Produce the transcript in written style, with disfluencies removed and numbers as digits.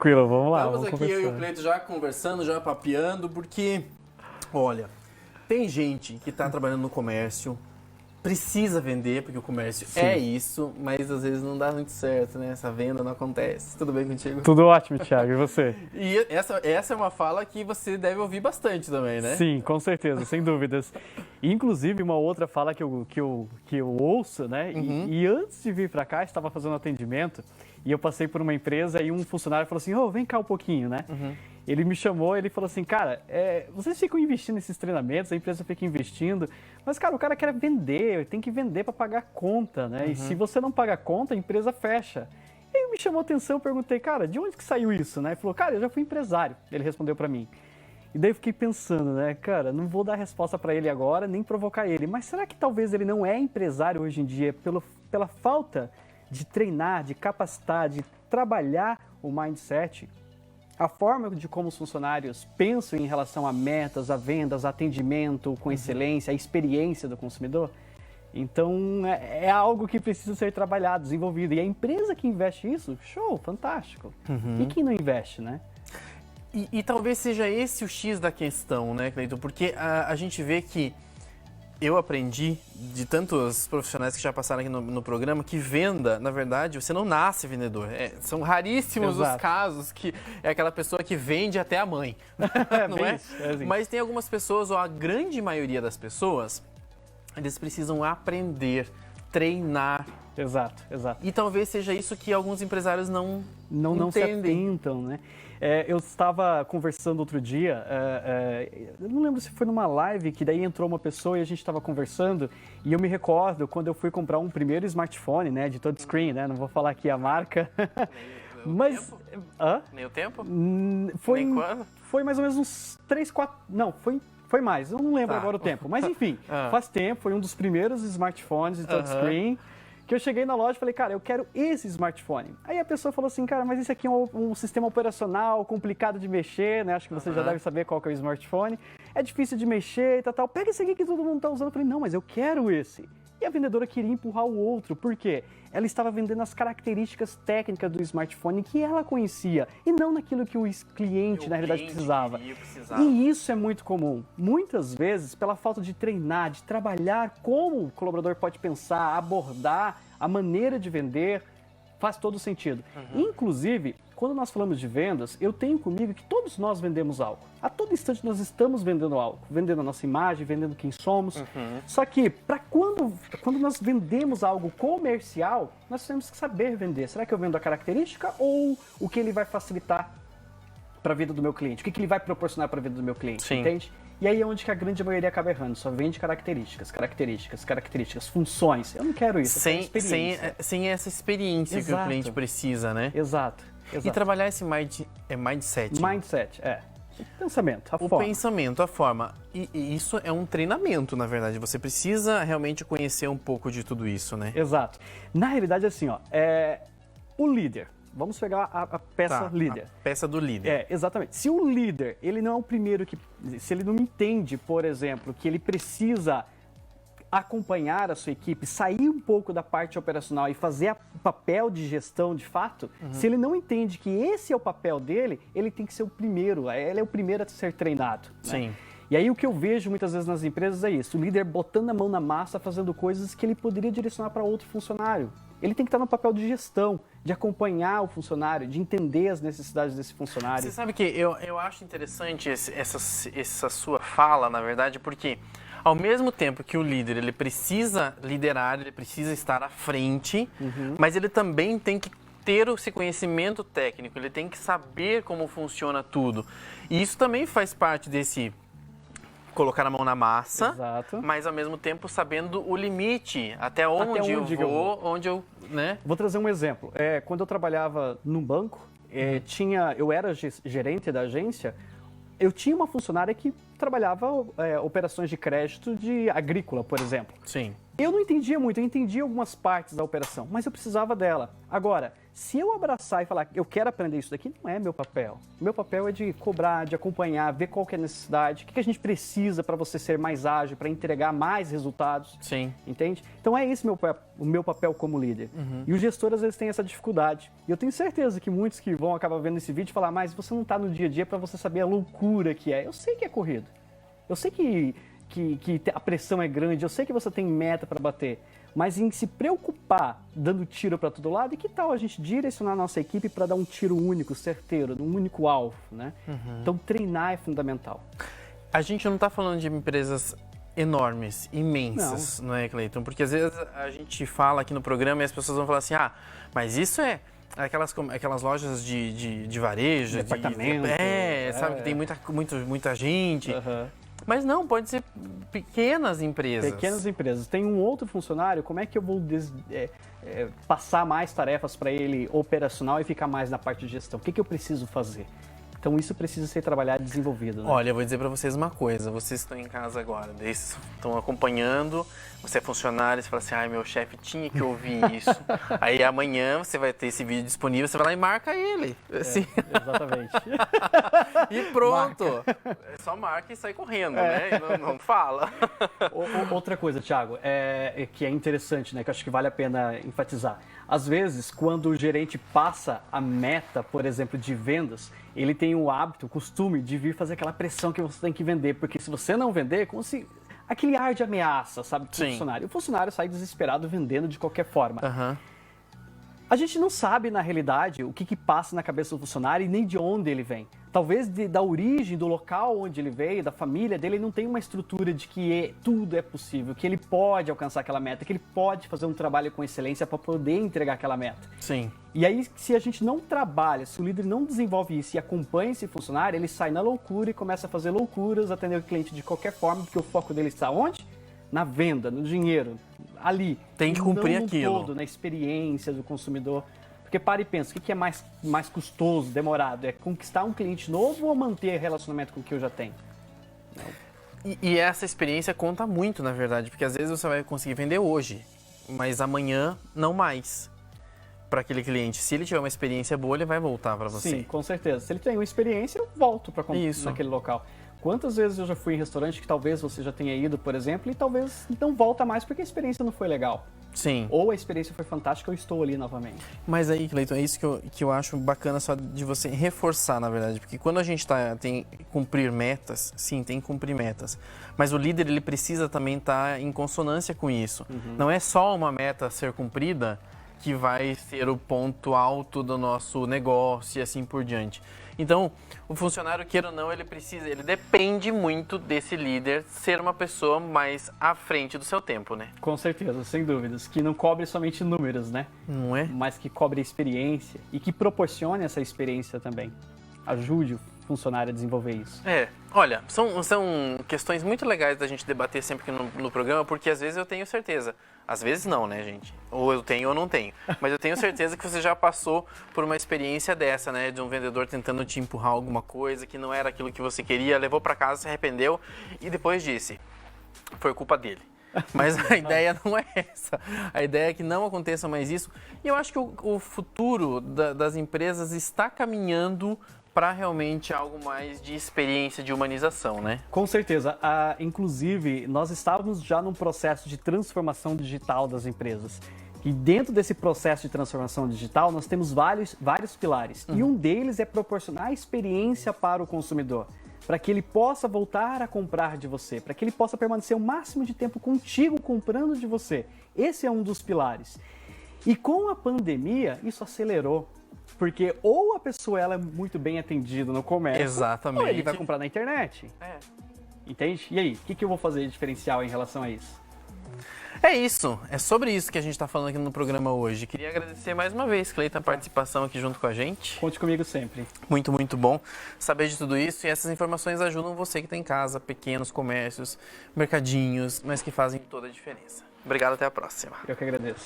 Tranquilo, vamos lá. Estamos Vamos aqui, eu e o conversar. Cleito, já conversando, já papeando, porque, olha, tem gente que está trabalhando no comércio, precisa vender, porque o comércio é isso, mas às vezes não dá muito certo, né? Essa venda não acontece. Tudo bem contigo? Tudo ótimo, Thiago. E você? E essa é uma fala que você deve ouvir bastante também, né? Sim, com certeza, sem dúvidas. Inclusive, uma outra fala que eu ouço, né? E antes de vir para cá, estava fazendo atendimento e eu passei por uma empresa e um funcionário falou assim, vem cá um pouquinho, né? Ele me chamou, ele falou assim, cara, vocês ficam investindo nesses treinamentos, a empresa fica investindo, mas, cara, o cara quer vender, tem que vender para pagar conta, né? E se você não paga conta, a empresa fecha. E aí me chamou a atenção, eu perguntei, cara, de onde que saiu isso, né? Ele falou, cara, eu já fui empresário. Ele respondeu para mim. E daí eu fiquei pensando, né, cara, não vou dar resposta para ele agora, nem provocar ele, mas será que talvez ele não é empresário hoje em dia pela falta de treinar, de capacitar, de trabalhar o mindset? A forma de como os funcionários pensam em relação a metas, a vendas, atendimento com excelência, a experiência do consumidor. Então, é algo que precisa ser trabalhado, desenvolvido. E a empresa que investe isso, show, fantástico. E quem não investe, né? E talvez seja esse o X da questão, né, Cleiton? Porque a gente vê que eu aprendi de tantos profissionais que já passaram aqui no programa que venda, na verdade, você não nasce vendedor. São raríssimos os casos que é aquela pessoa que vende até a mãe, não é? Assim. Mas tem algumas pessoas, ou a grande maioria das pessoas, eles precisam aprender, treinar. Exato. E talvez seja isso que alguns empresários não se entendem. atentam, né? Eu estava conversando outro dia, eu não lembro se foi numa live, que daí entrou uma pessoa e a gente estava conversando, e eu me recordo quando eu fui comprar um primeiro smartphone, né, de touchscreen, né, não vou falar aqui a marca, mas... Nem o tempo? Foi, Nem quando? Foi mais ou menos uns 3, 4... Não, foi mais, eu não lembro agora o tempo, mas enfim, faz tempo, foi um dos primeiros smartphones de touchscreen, que eu cheguei na loja e falei, cara, eu quero esse smartphone. Aí a pessoa falou assim, cara, mas isso aqui é um sistema operacional complicado de mexer, né? Acho que você já deve saber qual que é o smartphone. É difícil de mexer e tal. Pega esse aqui que todo mundo está usando. Eu falei, não, mas eu quero esse. E a vendedora queria empurrar o outro. Por quê? Ela estava vendendo as características técnicas do smartphone que ela conhecia e não naquilo que o cliente, na realidade, precisava. E isso é muito comum. Muitas vezes, pela falta de treinar, de trabalhar como o colaborador pode pensar, abordar a maneira de vender, faz todo sentido. Inclusive, quando nós falamos de vendas, eu tenho comigo que todos nós vendemos algo. A todo instante nós estamos vendendo algo, vendendo a nossa imagem, vendendo quem somos. Só que, quando nós vendemos algo comercial, nós temos que saber vender. Será que eu vendo a característica ou o que ele vai facilitar para a vida do meu cliente? O que ele vai proporcionar para a vida do meu cliente? Sim. Entende? E aí é onde que a grande maioria acaba errando. Só vende características, funções. Eu não quero isso, eu quero experiência. Sem essa experiência que o cliente precisa, né? Exato. E trabalhar esse mindset. Mindset, o pensamento, a o forma. pensamento, a forma. E isso é um treinamento, na verdade. Você precisa realmente conhecer um pouco de tudo isso, né? Exato. Na realidade, assim, o líder. Vamos pegar a peça líder. A peça do líder. Exatamente. Se o líder, ele não é o primeiro que... Se ele não entende, por exemplo, que ele precisa acompanhar a sua equipe, sair um pouco da parte operacional e fazer o papel de gestão de fato, se ele não entende que esse é o papel dele, ele tem que ser o primeiro, ele é o primeiro a ser treinado. Sim. Né? E aí o que eu vejo muitas vezes nas empresas é isso, o líder botando a mão na massa, fazendo coisas que ele poderia direcionar para outro funcionário. Ele tem que estar no papel de gestão, de acompanhar o funcionário, de entender as necessidades desse funcionário. Você sabe que eu acho interessante essa sua fala, na verdade, porque ao mesmo tempo que o líder ele precisa liderar, ele precisa estar à frente, mas ele também tem que ter esse conhecimento técnico, ele tem que saber como funciona tudo. E isso também faz parte desse colocar a mão na massa, mas ao mesmo tempo sabendo o limite, até onde eu vou, onde eu, né? Vou trazer um exemplo. Quando eu trabalhava num banco, eu era gerente da agência, eu tinha uma funcionária que trabalhava operações de crédito de agrícola, por exemplo. Sim. Eu não entendia muito, eu entendia algumas partes da operação, mas eu precisava dela. Agora, se eu abraçar e falar que eu quero aprender isso daqui, não é meu papel. Meu papel é de cobrar, de acompanhar, ver qual que é a necessidade, o que a gente precisa para você ser mais ágil, para entregar mais resultados. Sim. Entende? Então é esse o meu papel como líder. E os gestores às vezes têm essa dificuldade. E eu tenho certeza que muitos que vão acabar vendo esse vídeo falar, mas você não está no dia a dia para você saber a loucura que é. Eu sei que é corrido. Eu sei que a pressão é grande, eu sei que você tem meta para bater, mas em se preocupar dando tiro para todo lado, e que tal a gente direcionar a nossa equipe para dar um tiro único, certeiro, num único alvo, né? Então treinar é fundamental. A gente não está falando de empresas enormes, imensas, não é, Cleiton? Porque às vezes a gente fala aqui no programa e as pessoas vão falar assim, mas isso é aquelas lojas de varejo, departamento, sabe, que tem muita gente. Mas não, pode ser pequenas empresas. Pequenas empresas. Tem um outro funcionário, como é que eu vou passar mais tarefas para ele operacional e ficar mais na parte de gestão? O que eu preciso fazer? Então isso precisa ser trabalhado e desenvolvido, né? Olha, eu vou dizer para vocês uma coisa, vocês estão em casa agora, estão acompanhando, você é funcionário, você fala assim, meu chefe tinha que ouvir isso. Aí amanhã você vai ter esse vídeo disponível, você vai lá e marca ele. Assim. Exatamente. E pronto. Só marca e sai correndo, né? Não fala. Outra coisa, Thiago, que é interessante, né? Que eu acho que vale a pena enfatizar. Às vezes, quando o gerente passa a meta, por exemplo, de vendas, ele tem o hábito, o costume de vir fazer aquela pressão que você tem que vender, porque se você não vender, como se aquele ar de ameaça, sabe, do funcionário. O funcionário sai desesperado vendendo de qualquer forma. A gente não sabe, na realidade, o que passa na cabeça do funcionário e nem de onde ele vem. Talvez da origem, do local onde ele veio, da família dele, ele não tem uma estrutura de que tudo é possível, que ele pode alcançar aquela meta, que ele pode fazer um trabalho com excelência para poder entregar aquela meta. Sim. E aí, se a gente não trabalha, se o líder não desenvolve isso e acompanha esse funcionário, ele sai na loucura e começa a fazer loucuras, atender o cliente de qualquer forma, porque o foco dele está onde? Na venda, no dinheiro, ali. Tem que cumprir não aquilo. Todo, na experiência do consumidor. Porque para e pensa, o que é mais custoso, demorado? É conquistar um cliente novo ou manter relacionamento com o que eu já tenho? E essa experiência conta muito, na verdade, porque às vezes você vai conseguir vender hoje, mas amanhã não mais para aquele cliente. Se ele tiver uma experiência boa, ele vai voltar para você. Sim, com certeza. Se ele tem uma experiência, eu volto para naquele local. Quantas vezes eu já fui em restaurante que talvez você já tenha ido, por exemplo, e talvez não volta mais porque a experiência não foi legal. Sim. Ou a experiência foi fantástica, eu estou ali novamente. Mas aí, Cleiton, é isso que eu acho bacana só de você reforçar, na verdade. Porque quando a gente tem que cumprir metas, sim, tem que cumprir metas. Mas o líder, ele precisa também estar em consonância com isso. Não é só uma meta a ser cumprida que vai ser o ponto alto do nosso negócio e assim por diante. Então, o funcionário, queira ou não, ele depende muito desse líder ser uma pessoa mais à frente do seu tempo, né? Com certeza, sem dúvidas. Que não cobre somente números, né? Não é? Mas que cobre experiência e que proporcione essa experiência também. Ajude o funcionário a desenvolver isso. Olha, são questões muito legais da gente debater sempre aqui no programa, porque às vezes eu tenho certeza, às vezes não, né, gente? Ou eu tenho ou não tenho, mas eu tenho certeza que você já passou por uma experiência dessa, né, de um vendedor tentando te empurrar alguma coisa que não era aquilo que você queria, levou para casa, se arrependeu e depois disse, foi culpa dele. Mas a ideia não é essa. A ideia é que não aconteça mais isso. E eu acho que o futuro das empresas está caminhando para realmente algo mais de experiência, de humanização, né? Com certeza. Inclusive, nós estávamos já num processo de transformação digital das empresas. E dentro desse processo de transformação digital, nós temos vários pilares. E um deles é proporcionar experiência para o consumidor, para que ele possa voltar a comprar de você, para que ele possa permanecer o máximo de tempo contigo comprando de você. Esse é um dos pilares. E com a pandemia, isso acelerou. Porque ou a pessoa ela é muito bem atendida no comércio, exatamente, ou ele vai comprar na internet. Entende? E aí, o que eu vou fazer de diferencial em relação a isso? É isso, é sobre isso que a gente está falando aqui no programa hoje. Queria agradecer mais uma vez, Cleiton, a participação aqui junto com a gente. Conte comigo sempre. Muito, muito bom saber de tudo isso e essas informações ajudam você que está em casa, pequenos comércios, mercadinhos, mas que fazem toda a diferença. Obrigado, até a próxima. Eu que agradeço.